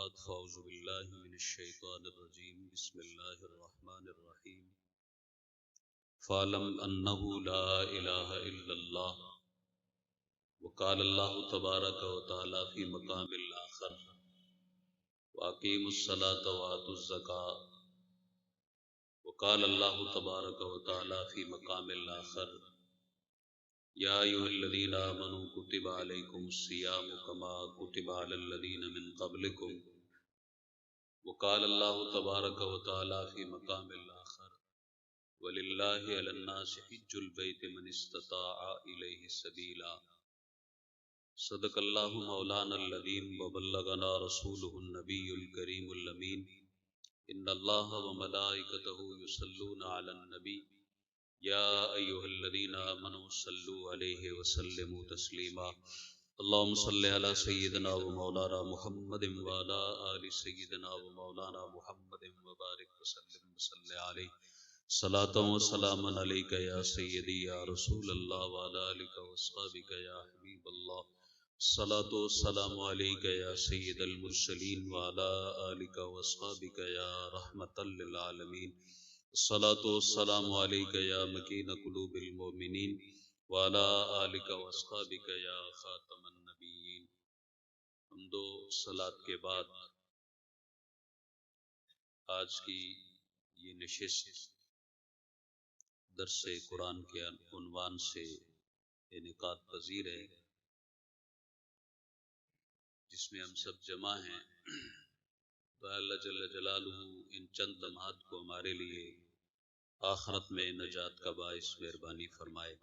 بعد فاعوذ باللہ من الشیطان الرجیم بسم اللہ الرحمن الرحیم فاعلم انہ لا الہ الا اللہ وقال اللہ تبارک وتعالی فی مقام آخر واقیموا الصلاۃ وآتوا الزکاۃ وقال اللہ تبارک وتعالی فی مقام آخر یا ایھا الذین آمنوا کتب علیکم الصیام کما کتب علی الذین من قبلکم وقال اللہ تبارک وتعالی فی مقام آخر وللہ علی الناس حج البیت من استطاع الیہ سبیلا صدق اللہ مولانا العظیم وبلغنا رسولہ النبی الکریم الامین ان اللہ وملائکتہ یصلون علی النبی یا ایھا الذین آمنوا صلوا علیہ وسلموا تسلیما اللہم صل علی سیدنا و مولانا محمد وعلی آل سیدنا و مولانا محمد وبارک وسلم وصلی علیہ صلاۃ و سلام علیک یا سیدی یا رسول اللہ وعلی آلک واصحابک یا حبیب اللہ صلاۃ و سلام علیک یا سید المرسلین وعلی آلک واصحابک یا رحمۃ للعالمین الصلاۃ والسلام علیک یا مکین قلوب المؤمنین وعلی آلک واصحابک یا خاتم النبیین۔ حمد و صلاۃ کے بعد آج کی یہ نشست درس قرآن کے عنوان سے انعقاد پذیر ہے، جس میں ہم سب جمع ہیں۔ تو اللہ جل جلالہ ان چند لمحات کو ہمارے لیے آخرت میں نجات کا باعث مہربانی فرمائے۔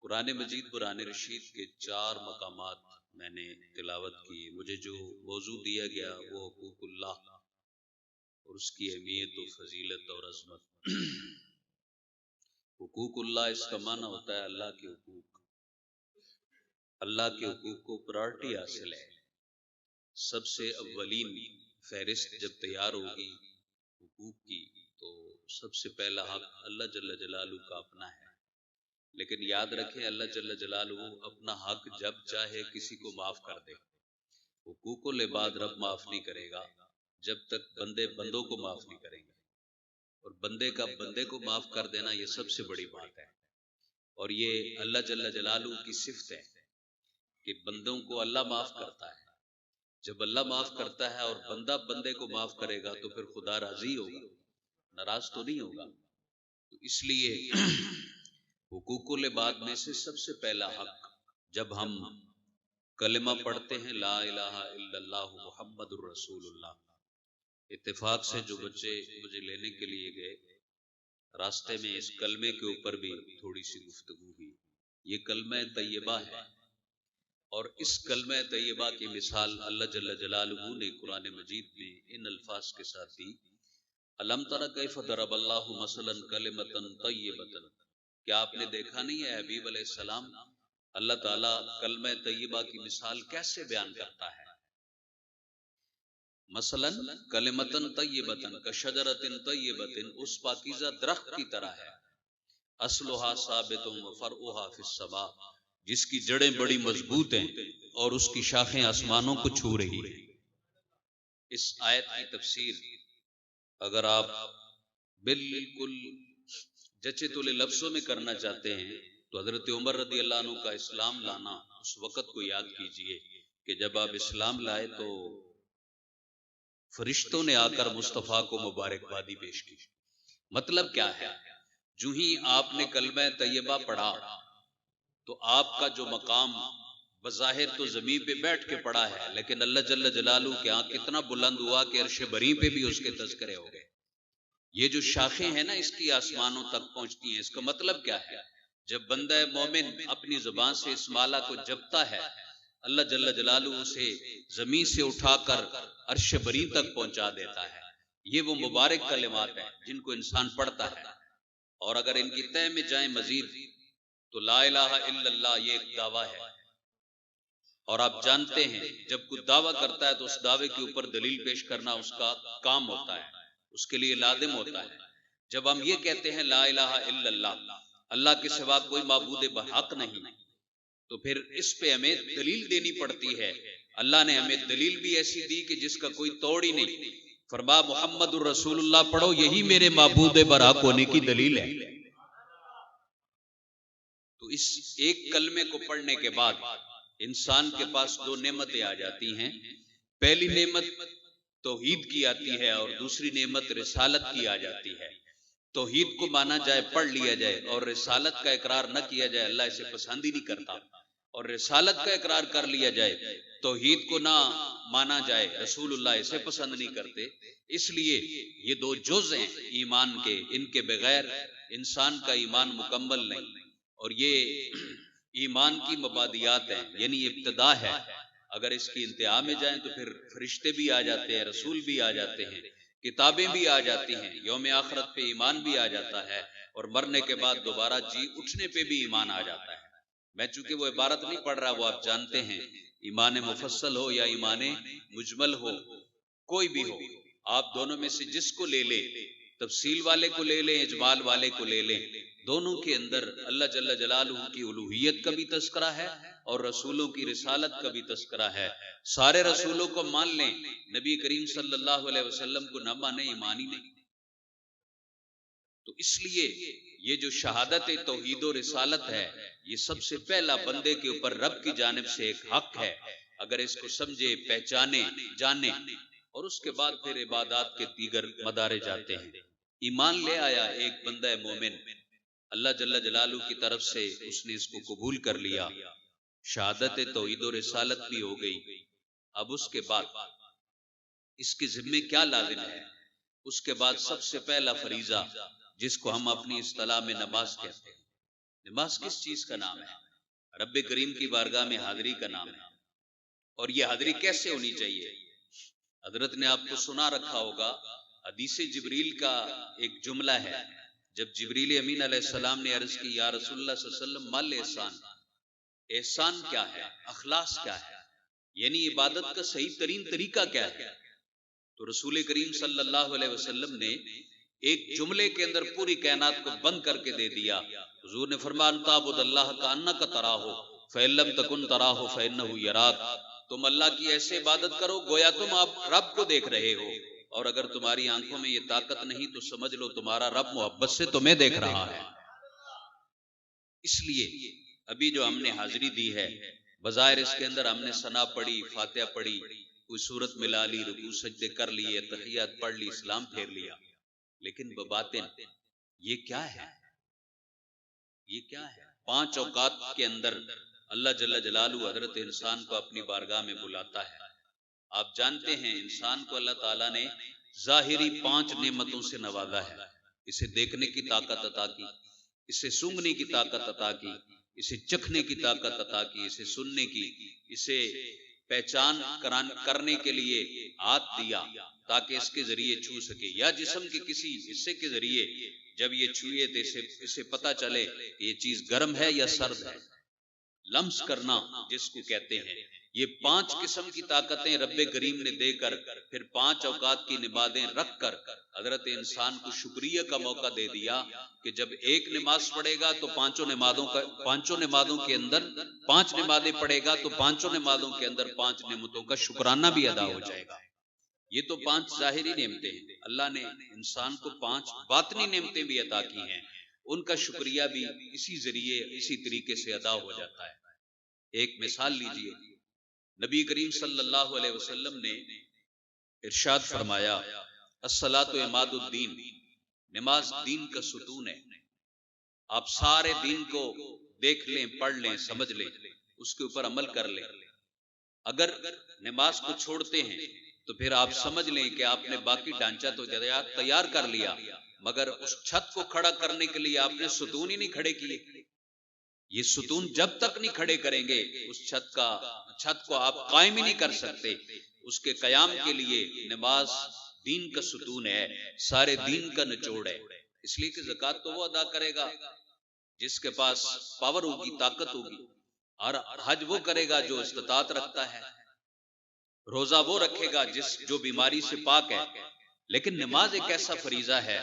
قرآن مجید قرآن رشید کے 4 مقامات میں نے تلاوت کی۔ مجھے جو موضوع دیا گیا وہ حقوق اللہ اور اس کی اہمیت و فضیلت اور عظمت۔ حقوق اللہ، اس کا معنی ہوتا ہے اللہ کے حقوق۔ اللہ کے حقوق کو پرائرٹی حاصل ہے۔ سب سے اولین فہرست جب تیار ہوگی حقوق کی تو سب سے پہلا حق اللہ جل جلالہ کا اپنا ہے۔ لیکن یاد رکھیں اللہ جل جلالہ اپنا حق جب چاہے کسی کو معاف کر دے۔ حقوق العباد رب معاف نہیں کرے گا جب تک بندے بندوں کو معاف نہیں کریں گے، اور بندے کا بندے کو معاف کر دینا یہ سب سے بڑی بات ہے، اور یہ اللہ جل جلالہ کی صفت ہے کہ بندوں کو اللہ معاف کرتا ہے۔ جب اللہ معاف کرتا ہے اور بندہ بندے کو معاف کرے گا تو پھر خدا راضی ہوگا، ناراض تو نہیں ہوگا۔ تو اس لیے حقوق العباد میں سے سب سے پہلا حق، جب ہم کلمہ پڑھتے ہیں لا الہ الا اللہ محمد الرسول اللہ، اتفاق سے جو بچے مجھے لینے کے لیے گئے، راستے میں اس کلمے کے اوپر بھی تھوڑی سی گفتگو ہوئی۔ یہ کلمہ طیبہ ہے، اور اس کلمہ طیبہ کی مثال اللہ جل جلالہ نے قرآن مجید میں ان الفاظ کے ساتھ دی، الم تر کیف ضرب اللہ مثلا کلمۃ طیبۃ۔ کیا آپ نے دیکھا نہیں ہے حبیب علیہ السلام، اللہ تعالیٰ کلمہ طیبہ کی مثال کیسے بیان کرتا ہے؟ مثلا کلمۃ طیبۃ کشجرۃ طیبۃ، اس پاکیزہ درخت کی طرح ہے، اصلھا ثابت وفرعھا فی السماء، جس کی جڑیں بڑی مضبوط ہیں اور اس کی شاخیں آسمانوں کو چھو رہی ہیں۔ اس آیت کی تفسیر اگر آپ بالکل جچے تلے لفظوں میں کرنا چاہتے ہیں تو حضرت عمر رضی اللہ عنہ کا اسلام لانا اس وقت کو یاد کیجئے کہ جب آپ اسلام لائے تو فرشتوں نے آ کر مصطفیٰ کو مبارکبادی پیش کی۔ مطلب کیا ہے؟ جو ہی آپ نے کلمہ طیبہ پڑھا تو آپ کا جو مقام بظاہر تو زمین پہ بیٹھ کے پڑا ہے، لیکن اللہ جل جلالہ کے ہاں کتنا بلند ہوا کہ عرش بری پہ بھی اس کے تذکرے ہو گئے۔ یہ جو شاخیں ہیں نا اس کی آسمانوں تک پہنچتی ہیں۔ اس کا مطلب کیا ہے؟ جب بندہ مومن اپنی زبان سے اس مالا کو جپتا ہے، اللہ جل جلالہ اسے زمین سے اٹھا کر عرش بری تک پہنچا دیتا ہے۔ یہ وہ مبارک کلمات ہیں جن کو انسان پڑھتا ہے، اور اگر ان کی تہ میں جائیں مزید تو لا الہ الا اللہ یہ ایک دعویٰ ہے، اور آپ جانتے ہیں جب کوئی دعویٰ کرتا ہے تو اس دعوے کے اوپر دلیل پیش کرنا اس کا کام ہوتا ہے، اس کے لیے لازم ہوتا ہے۔ جب ہم یہ کہتے ہیں لا الہ الا اللہ، اللہ کے سوا کوئی معبود بحق نہیں، تو پھر اس پہ ہمیں دلیل دینی پڑتی ہے۔ اللہ نے ہمیں دلیل بھی ایسی دی کہ جس کا کوئی توڑ ہی نہیں. فرما محمد الرسول اللہ پڑھو، یہی میرے معبود برحق ہونے کی دلیل ہے. تو اس ایک کلمے کو پڑھنے کے بعد انسان کے پاس دو نعمتیں آ جاتی ہیں. پہلی نعمت توحید کی آتی ہے اور دوسری نعمت رسالت کی آ جاتی ہے. توحید کو مانا جائے، پڑھ لیا جائے، اور رسالت کا اقرار نہ کیا جائے، اللہ اسے پسند ہی نہیں کرتا. اور رسالت کا اقرار کر لیا جائے، توحید کو نہ مانا جائے، رسول اللہ اسے پسند نہیں کرتے. اس لیے یہ دو جز ہیں ایمان کے، ان کے بغیر انسان کا ایمان مکمل نہیں. اور یہ ایمان کی مبادیات ہیں، یعنی ابتدا ہے. اگر اس کی انتہا میں جائیں تو پھر فرشتے بھی آ جاتے ہیں، رسول بھی آ جاتے ہیں، کتابیں بھی آ جاتی ہیں، یوم آخرت پہ ایمان بھی آ جاتا ہے، اور مرنے کے بعد دوبارہ جی اٹھنے پہ بھی ایمان آ جاتا ہے. میں چونکہ وہ عبارت نہیں پڑھ رہا، وہ آپ جانتے ہیں. ایمان مفصل ہو یا ایمان مجمل ہو، کوئی بھی ہو، آپ دونوں میں سے جس کو لے لیں، تفصیل والے کو لے لیں، اجمال والے کو لے لیں، دونوں کے اندر اللہ جل جلالہ کی الوہیت کا بھی تذکرہ ہے اور رسولوں کی رسالت کا بھی تذکرہ ہے. سارے رسولوں کو مان لیں، نبی کریم صلی اللہ علیہ وسلم کو نہ مانے، ایمان ہی نہیں. تو اس لیے یہ جو شہادت توحید و رسالت ہے، یہ سب سے پہلا بندے کے اوپر رب کی جانب سے ایک حق ہے. اگر اس کو سمجھے، پہچانے، جانے، اور اس کے بعد پھر عبادات کے دیگر مدارے جاتے ہیں. ایمان لے آیا ایک بندہ مومن، اللہ جل جلالہ کی طرف سے اس نے اس کو قبول کر لیا، شہادت توحید و رسالت بھی ہو گئی. اب اس کے بعد اس کے ذمے کیا لازم ہے؟ اس کے بعد سب سے پہلا فریضہ، جس کو ہم اپنی اصطلاح میں نماز کہتے ہیں. نماز کس چیز کا نام ہے؟ رب کریم کی بارگاہ میں حاضری کا نام ہے. اور یہ حاضری کیسے ہونی چاہیے؟ حضرت نے آپ کو سنا رکھا ہوگا، حدیث جبریل کا ایک جملہ ہے. جب جبریل امین علیہ السلام نے عرض کی، یا رسول اللہ صلی اللہ علیہ وسلم، مال احسان، احسان کیا ہے، اخلاص کیا ہے، یعنی عبادت کا صحیح ترین طریقہ کیا ہے؟ تو رسول کریم صلی اللہ علیہ وسلم نے ایک جملے کے اندر پوری کائنات کو بند کر کے دے دیا. حضور نے فرمایا، ان تعبد اللہ کانک تراہ فإن لم تکن تراہ فإنہ یراک. تم اللہ کی ایسے عبادت کرو گویا تم آپ رب کو دیکھ رہے ہو، اور اگر تمہاری آنکھوں میں یہ طاقت نہیں تو سمجھ لو تمہارا رب محبت سے تمہیں دیکھ رہا ہے. اس لیے ابھی جو ہم نے حاضری دی ہے، بظاہر اس کے اندر ہم نے ثنا پڑھی، فاتحہ پڑھی، کوئی صورت ملا لی، رکوع سجدے کر لیے، تحیات پڑھ لی، اسلام پھیر لیا، لیکن بباطن یہ کیا ہے؟ یہ کیا ہے؟ 5 اوقات کے اندر اللہ جل جلالہ حضرت انسان کو اپنی بارگاہ میں بلاتا ہے. آپ جانتے ہیں انسان کو اللہ تعالیٰ نے ظاہری 5 نعمتوں سے نوازا ہے. اسے دیکھنے کی طاقت عطا کی، اسے سونگھنے کی طاقت عطا کی، اسے چکھنے کی طاقت عطا کی، اسے سننے کی، اسے پہچان کرنے کے لیے ہاتھ دیا تاکہ اس کے ذریعے چھو سکے، یا جسم کے کسی حصے کے ذریعے جب یہ چھوئے تو اسے پتا چلے کہ یہ چیز گرم ہے یا سرد ہے. لمس کرنا جس کو کہتے ہیں. یہ 5 قسم کی طاقتیں رب کریم نے دے کر پھر 5 اوقات کی نمازیں رکھ کر حضرت انسان کو شکریہ کا موقع دے دیا کہ جب ایک نماز پڑھے گا تو 5 نمازوں کے اندر 5 نمازیں پڑھے گا تو 5 نمازوں کے اندر 5 نعمتوں کا شکرانہ بھی ادا ہو جائے گا. یہ تو 5 ظاہری نعمتیں ہیں. اللہ نے انسان کو 5 باطنی نعمتیں بھی عطا کی ہیں، ان کا شکریہ بھی اسی ذریعے اسی طریقے سے ادا ہو جاتا ہے. ایک مثال لیجئے، نبی کریم صلی اللہ علیہ وسلم نے ارشاد فرمایا، الصلاۃ عماد الدین، نماز دین کا ستون ہے. آپ سارے دین کو دیکھ لیں، پڑھ لیں، سمجھ لیں، اس کے اوپر عمل کر لیں. اگر نماز کو چھوڑتے ہیں تو پھر آپ سمجھ لیں کہ آپ نے باقی ڈھانچہ تو تیار کر لیا، مگر اس چھت کو کھڑا کرنے کے لیے آپ نے ستون ہی نہیں کھڑے کیے. یہ ستون جب تک نہیں کھڑے کریں گے اس چھت کو آپ قائم ہی نہیں کر سکتے. اس کے قیام کے لیے نماز دین کا ستون ہے، سارے دین کا نچوڑ ہے. اس لیے کہ زکوٰۃ تو وہ ادا کرے گا جس کے پاس پاور ہوگی، طاقت ہوگی، اور حج وہ کرے گا جو استطاعت رکھتا ہے، روزہ وہ رکھے گا جو بیماری سے پاک ہے. لیکن نماز ایک ایسا فریضہ ہے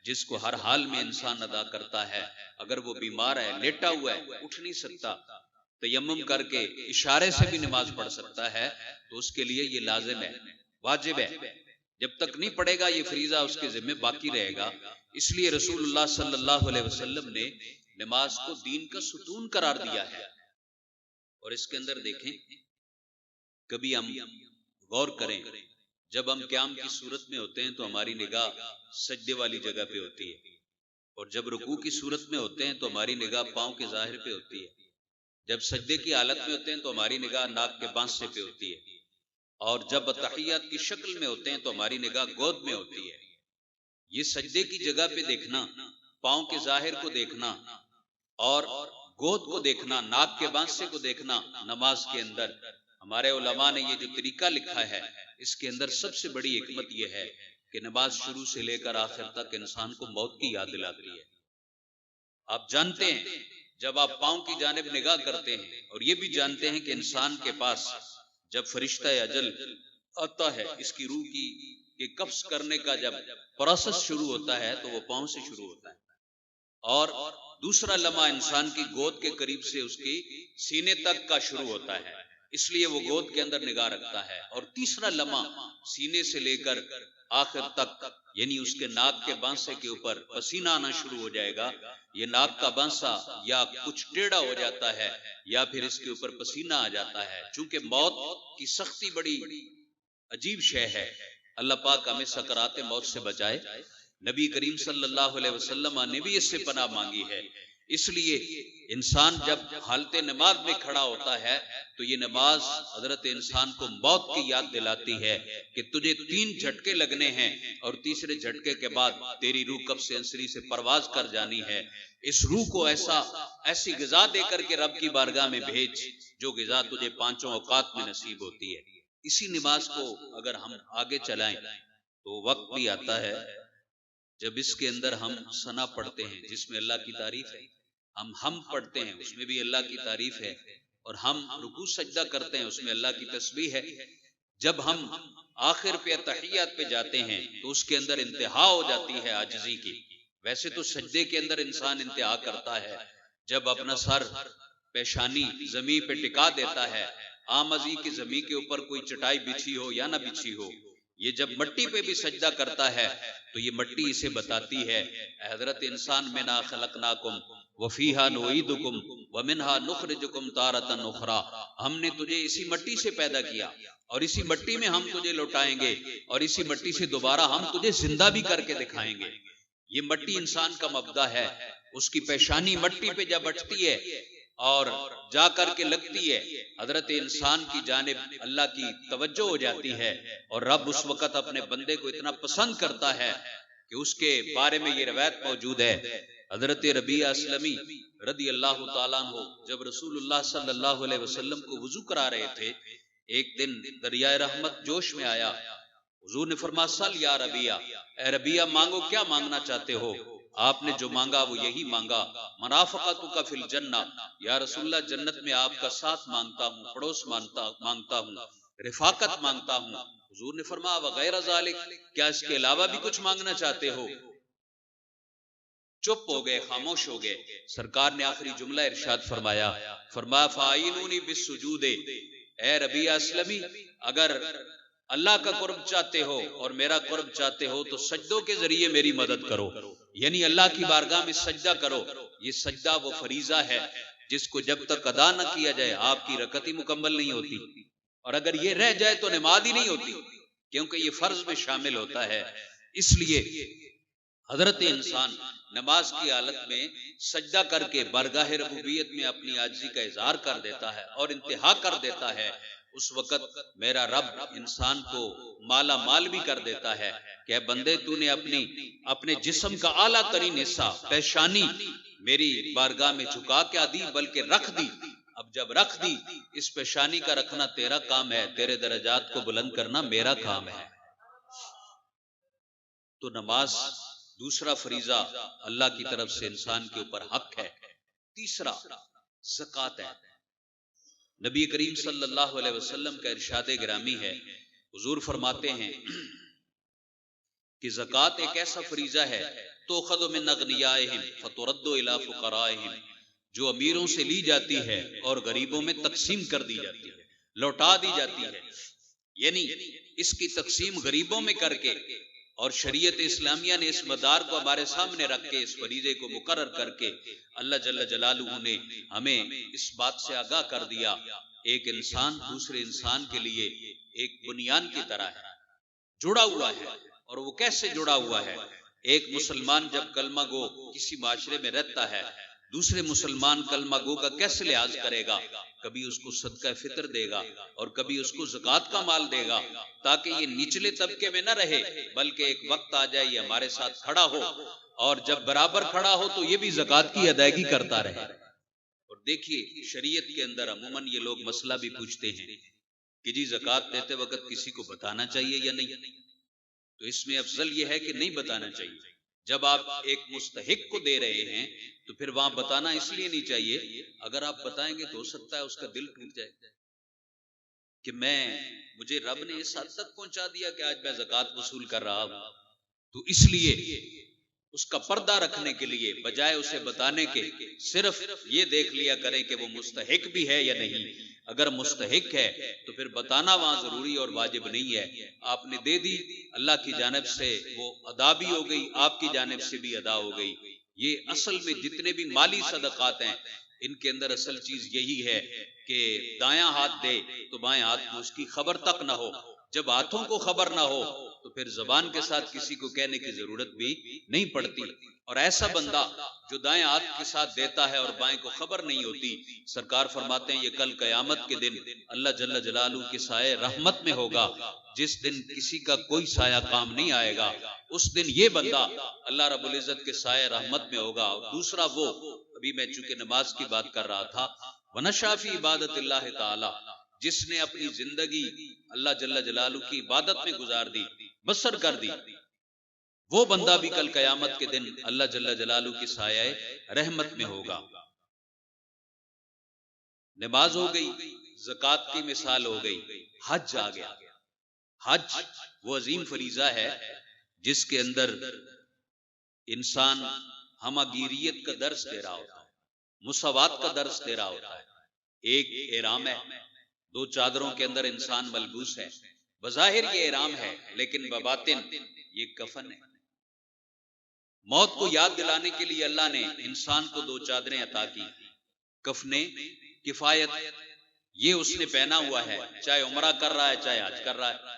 جس کو ہر حال میں انسان ادا کرتا ہے. اگر وہ بیمار ہے، لیٹا ہوا ہے، اٹھ نہیں سکتا، تیمم کر کے اشارے سے بھی نماز پڑھ سکتا ہے تو اس کے لیے یہ لازم ہے، واجب ہے. جب تک نہیں پڑھے گا یہ فریضہ اس کے ذمہ باقی رہے گا. اس لیے رسول اللہ صلی اللہ علیہ وسلم نے نماز کو دین کا ستون قرار دیا ہے. اور اس کے اندر دیکھیں، کبھی ہم غور کریں، جب ہم قیام کی صورت میں ہوتے ہیں تو ہماری نگاہ سجدے والی جگہ پہ ہوتی ہے، اور جب رکوع کی صورت میں ہوتے ہیں تو ہماری نگاہ پاؤں کے ظاہر پہ ہوتی ہے. جب سجدے کی حالت میں ہوتے ہیں تو ہماری نگاہ ناک کے بانسے پہ ہوتی ہے، اور جب تحیات کی شکل میں ہوتے ہیں تو ہماری نگاہ گود میں ہوتی ہے. یہ سجدے کی جگہ پہ دیکھنا، پاؤں کے ظاہر کو دیکھنا اور گود کو دیکھنا، ناک کے بانسے کو دیکھنا، نماز کے اندر ہمارے علماء نے یہ جو طریقہ لکھا ہے، اس کے اندر سب سے بڑی حکمت یہ ہے کہ نماز شروع سے لے کر آخر تک انسان کو موت کی یاد دلاتی ہے. آپ جانتے ہیں جب آپ پاؤں کی جانب نگاہ کرتے ہیں، اور یہ بھی جانتے ہیں کہ انسان کے پاس جب فرشتہ اجل آتا ہے، اس کی روح کی قبض کرنے کا جب پروسیس شروع ہوتا ہے تو وہ پاؤں سے شروع ہوتا ہے، اور دوسرا لمحہ انسان کی گود کے قریب سے اس کی سینے تک کا شروع ہوتا ہے، اس لیے وہ گود کے اندر نگاہ رکھتا ہے. اور تیسرا لمحہ سینے سے لے کر آخر تک، یعنی اس کے ناک کے بانسے کے اوپر پسینہ آنا شروع ہو جائے گا. یہ ناک کا بانسا یا کچھ ٹیڑھا ہو جاتا ہے یا پھر اس کے اوپر پسینہ آ جاتا ہے. چونکہ موت کی سختی بڑی عجیب شے ہے، اللہ پاک ہمیں سکرات موت سے بچائے. نبی کریم صلی اللہ علیہ وسلم نے بھی اس سے پناہ مانگی ہے. اس لیے انسان جب حالت نماز میں کھڑا ہوتا ہے تو یہ نماز حضرت انسان کو موت کی یاد دلاتی ہے کہ تجھے 3 جھٹکے لگنے ہیں، اور تیسرے جھٹکے کے بعد تیری روح قبض انصری سے پرواز کر جانی ہے. اس روح کو ایسی غذا دے کر کے رب کی بارگاہ میں بھیج جو غذا تجھے 5 اوقات میں نصیب ہوتی ہے. اسی نماز کو اگر ہم آگے چلائیں تو وقت بھی آتا ہے جب اس کے اندر ہم ثنا پڑھتے ہیں جس میں اللہ کی تعریف ہے، ہم پڑھتے ہیں اس میں بھی اللہ کی تعریف ہے، اور ہم رکوع سجدہ کرتے ہیں اس میں اللہ کی تسبیح ہے. جب ہم آخر پہ تحیات پہ جاتے ہیں تو اس کے اندر انتہا ہو جاتی ہے عاجزی کی. ویسے تو سجدے کے اندر انسان انتہا کرتا ہے جب اپنا سر پیشانی زمین پہ ٹکا دیتا ہے، آمزی کی زمین کے اوپر کوئی چٹائی بچھی ہو یا نہ بچھی ہو. یہ جب مٹی پہ بھی سجدہ کرتا ہے تو یہ مٹی اسے بتاتی ہے اے حضرت انسان منا خلقناکم وفیہا نعیدکم ومنہا نخرجکم تارۃ اخری، ہم نے تجھے اسی مٹی سے پیدا کیا اور اسی مٹی میں ہم تجھے لوٹائیں گے، اور اسی مٹی سے دوبارہ ہم تجھے زندہ بھی کر کے دکھائیں گے. یہ مٹی انسان کا مبدا ہے. اس کی پیشانی مٹی پہ جب اٹھتی ہے اور جا کر کے لگتی ہے، حضرت انسان کی جانب اللہ کی توجہ ہو جاتی ہے، اور رب اس وقت اپنے بندے کو اتنا پسند کرتا ہے کہ اس کے بارے میں یہ روایت موجود ہے. حضرت ربیعہ اسلمی رضی اللہ تعالیٰ عنہ جب رسول اللہ صلی اللہ علیہ وسلم کو وضو کرا رہے تھے، ایک دن دریائے رحمت جوش میں آیا. حضور نے فرمایا سل یا ربیعہ، اے ربیعہ مانگو، کیا مانگنا چاہتے ہو؟ آپ نے جو مانگا وہ یہی مانگا، مرافقتک فی الجنہ، یا رسول اللہ جنت میں آپ کا ساتھ مانگتا ہوں، پڑوس مانگتا ہوں، رفاقت مانگتا ہوں. حضور نے فرمایا وغیر ذالک، کیا اس کے علاوہ بھی کچھ مانگنا چاہتے ہو؟ چپ ہو گئے، خاموش ہو گئے. سرکار نے آخری جملہ ارشاد فرمایا فَأَعِینُونِی بِالسُّجُودِ، اے ربیعہ اسلمی اگر اللہ کا قرب چاہتے ہو اور میرا قرب چاہتے ہو تو سجدوں کے ذریعے میری مدد کرو، یعنی اللہ کی بارگاہ میں سجدہ کرو. یہ سجدہ وہ فریضہ ہے جس کو جب تک ادا نہ کیا جائے آپ کی رکعت ہی مکمل نہیں ہوتی، اور اگر یہ رہ جائے تو نماز ہی نہیں ہوتی، کیونکہ یہ فرض میں شامل ہوتا ہے. اس لیے حضرت انسان نماز کی حالت میں سجدہ کر کے بارگاہ ربوبیت میں اپنی عاجزی کا اظہار کر دیتا ہے اور انتہا کر دیتا ہے. اس وقت میرا رب انسان کو مالا مال بھی کر دیتا ہے کہ اے بندے تو نے اپنے جسم کا اعلیٰ ترین حصہ پیشانی میری بارگاہ میں جھکا کیا دی بلکہ رکھ دی. اب جب رکھ دی، اس پیشانی کا رکھنا تیرا کام ہے، تیرے درجات کو بلند کرنا میرا کام ہے. تو نماز دوسرا فریضہ اللہ کی طرف سے انسان کے اوپر حق ہے. تیسرا زکوٰۃ ہے. نبی کریم صلی اللہ علیہ وسلم کا ارشاد گرامی ہے، حضور فرماتے ہیں کہ زکوٰۃ ایک ایسا فریضہ ہے تؤخذ من اغنیائہم فترد الی فقرائہم، جو امیروں سے لی جاتی ہے اور غریبوں میں تقسیم کر دی جاتی ہے، لوٹا دی جاتی ہے، یعنی اس کی تقسیم غریبوں میں کر کے، اور شریعت اسلامیہ نے اس مدار کو ہمارے سامنے رکھ کے اس فریضے کو مقرر کر کے اللہ جل جلالہ نے ہمیں اس بات سے آگاہ کر دیا، ایک انسان دوسرے انسان کے لیے ایک بنیان کی طرح ہے، جڑا ہوا ہے۔ اور وہ کیسے جڑا ہوا ہے؟ ایک مسلمان جب کلمہ گو کسی معاشرے میں رہتا ہے، دوسرے مسلمان کلمہ گو کا کیسے لحاظ کرے گا؟ کبھی اس کو صدقہ فطر دے گا اور کبھی اس کو زکوٰۃ کا مال دے گا، تاکہ یہ نچلے طبقے میں نہ رہے، بلکہ ایک وقت آ جائے یہ ہمارے ساتھ کھڑا ہو، اور جب برابر کھڑا ہو تو یہ بھی زکوٰۃ کی ادائیگی کرتا رہے۔ اور دیکھیے شریعت کے اندر عموماً یہ لوگ مسئلہ بھی پوچھتے ہیں کہ جی زکوٰۃ دیتے وقت کسی کو بتانا چاہیے یا نہیں؟ تو اس میں افضل یہ ہے کہ نہیں بتانا چاہیے۔ جب آپ ایک مستحق کو دے رہے ہیں تو پھر وہاں بتانا اس لیے نہیں چاہیے، اگر آپ بتائیں گے تو ہو سکتا ہے اس کا دل ٹوٹ جائے کہ مجھے رب نے اس حد تک پہنچا دیا کہ آج میں زکوٰۃ وصول کر رہا ہوں۔ تو اس لیے اس کا پردہ رکھنے کے لیے بجائے اسے بتانے کے صرف یہ دیکھ لیا کریں کہ وہ مستحق بھی ہے یا نہیں۔ اگر مستحق ہے تو پھر بتانا وہاں ضروری اور واجب نہیں ہے، آپ نے دے دی، اللہ کی جانب سے وہ ادا بھی ہو گئی، آپ کی جانب سے بھی ادا ہو گئی۔ یہ اصل میں جتنے بھی مالی صدقات ہیں ان کے اندر اصل چیز یہی ہے کہ دایاں ہاتھ دے تو بائیں ہاتھ کو اس کی خبر تک نہ ہو۔ جب ہاتھوں کو خبر نہ ہو تو پھر زبان کے ساتھ کسی کو کہنے کی ضرورت بھی نہیں پڑتی۔ اور ایسا بندہ جو دائیں ہاتھ کے ساتھ دیتا ہے اور بائیں کو خبر نہیں ہوتی، سرکار فرماتے ہیں یہ کل قیامت کے دن اللہ جل جلالہ کے سائے رحمت میں ہوگا، جس دن کسی کا کوئی سایہ کام نہیں آئے گا، اس دن یہ بندہ اللہ رب العزت کے سائے رحمت میں ہوگا۔ اور دوسرا وہ، ابھی میں چونکہ نماز کی بات کر رہا تھا، وَنَشَا فِي عبادت اللہ تعالی، جس نے اپنی زندگی اللہ جل جلالہ کی عبادت میں گزار دی، بسر کر دی، وہ بندہ بھی کل قیامت کے دن اللہ جل جلالہ کی سایہ رحمت میں ہوگا۔ نماز ہو گئی، زکوٰۃ کی مثال ہو گئی، حج آ گیا۔ حج وہ عظیم فریضہ ہے جس کے اندر انسان ہمہ گیریت کا درس دے رہا ہوتا ہے، مساوات کا درس دے رہا ہوتا ہے۔ ایک احرام ہے، دو چادروں کے اندر انسان ملبوس ہے، بظاہر یہ احرام ہے لیکن بباطن یہ کفن ہے۔ موت کو یاد دلانے کے لیے اللہ نے انسان کو دو چادریں عطا کی، کفنے کفایت، یہ اس نے پہنا ہوا ہے، چاہے عمرہ کر رہا ہے چاہے حج کر رہا ہے،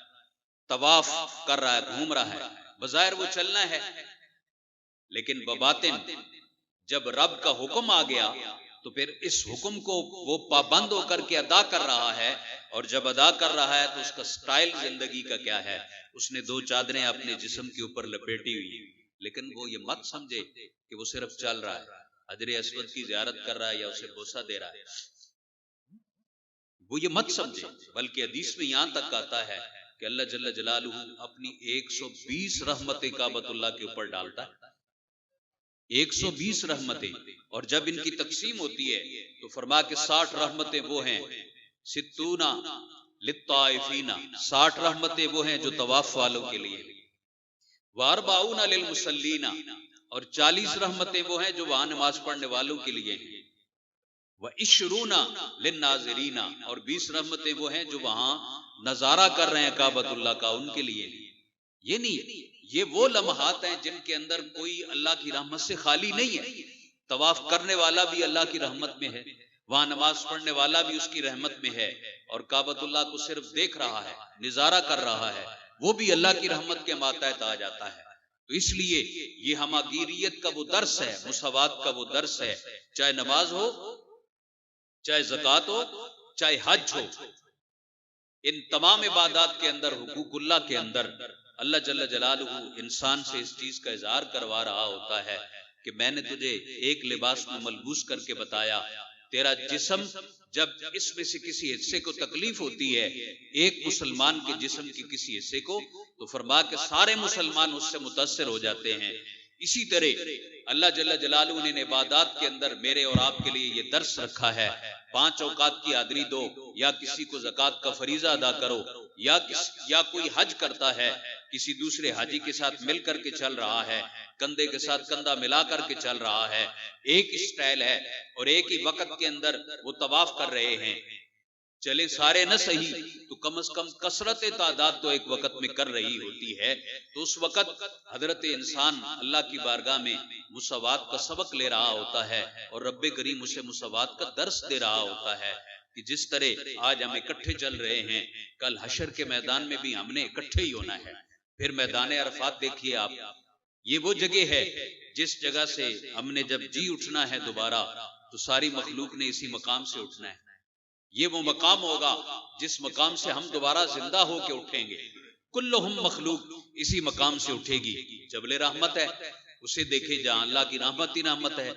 طواف کر رہا ہے، گھوم رہا ہے، بظاہر وہ چلنا ہے، لیکن بباطن جب رب کا حکم آ گیا تو پھر اس حکم کو وہ پابند ہو کر کے ادا کر رہا ہے، اور جب ادا کر رہا ہے تو اس کا سٹائل زندگی کا کیا ہے؟ اس نے دو چادریں اپنے جسم کے اوپر لپیٹی ہوئی، لیکن وہ یہ مت سمجھے کہ وہ صرف چل رہا ہے، حجر اسود کی زیارت کر رہا ہے یا اسے بوسہ دے رہا ہے، وہ یہ مت سمجھے، بلکہ حدیث میں یہاں تک آتا ہے کہ اللہ جل جلالہ اپنی 120 رحمتیں کعبۃ اللہ کے اوپر ڈالتا ہے، 120 رحمتیں، اور جب ان کی تقسیم ہوتی ہے تو فرما کہ 60 رحمتیں وہ ہیں، 60 للطائفین، 60 رحمتیں وہ ہیں جو طواف والوں کے لیے، و40 للمصلین، اور 40 رحمتیں وہ ہیں جو وہاں نماز پڑھنے والوں کے لیے ہیں، و20 للناظرین، اور 20 رحمتیں وہ ہیں جو وہاں نظارہ کر رہے ہیں کعبۃ اللہ کا، ان کے لیے۔ یہ نہیں، یہ وہ لمحات ہیں جن کے اندر کوئی اللہ کی رحمت سے خالی نہیں ہے، طواف کرنے والا بھی اللہ کی رحمت میں ہے، وہاں نماز پڑھنے والا بھی اس کی رحمت میں ہے، اور کعبۃ اللہ کو صرف دیکھ رہا ہے، نظارہ کر رہا ہے، وہ بھی اللہ کی رحمت کے ماتحت آ جاتا ہے۔ تو اس لیے یہ ہمہ-گیریت کا وہ درس ہے، مساوات کا وہ درس ہے، چاہے نماز ہو، چاہے زکوٰۃ ہو، چاہے حج ہو، ان تمام عبادات کے اندر، حقوق اللہ کے اندر اللہ جل جلالہ انسان سے اس چیز کا اظہار کروا رہا ہوتا ہے کہ میں نے تجھے ایک لباس میں ملبوس کر کے بتایا، تیرا جسم جب اس میں سے کسی حصے کو تکلیف ہوتی ہے، ایک مسلمان کے جسم کے کسی حصے کو، تو فرما کہ سارے مسلمان اس سے متاثر ہو جاتے ہیں۔ اسی طرح اللہ جل جلالہ نے عبادات کے اندر میرے اور آپ کے لیے یہ درس رکھا ہے، 5 اوقات کی حاضری دو، یا کسی کو زکوٰۃ کا فریضہ ادا کرو، یا کوئی حج کرتا ہے کسی دوسرے حاجی کے ساتھ مل کر کے چل رہا ہے، کندھے کے ساتھ کندھا ملا کر کے چل رہا ہے، ایک اسٹائل ہے اور ایک ہی وقت کے اندر وہ طواف کر رہے ہیں، چلے سارے نہ صحیح تو کم از کم کثرت تعداد تو ایک وقت میں کر رہی ہوتی ہے، تو اس وقت حضرت انسان اللہ کی بارگاہ میں مساوات کا سبق لے رہا ہوتا ہے اور رب کریم اسے مساوات کا درس دے رہا ہوتا ہے کہ جس طرح آج ہم اکٹھے چل رہے ہیں، کل حشر کے میدان میں بھی ہم نے اکٹھے ہی ہونا ہے۔ پھر میدان عرفات دیکھیے آپ، یہ وہ جگہ ہے جس جگہ سے ہم نے جب جی اٹھنا ہے دوبارہ تو ساری مخلوق نے اسی مقام سے اٹھنا ہے، یہ وہ مقام ہوگا جس مقام سے ہم دوبارہ زندہ ہو کے اٹھیں گے، کلہم مخلوق اسی مقام سے اٹھے گی۔ جبل رحمت ہے، اسے دیکھیں جہاں اللہ کی رحمت ہی رحمت ہے،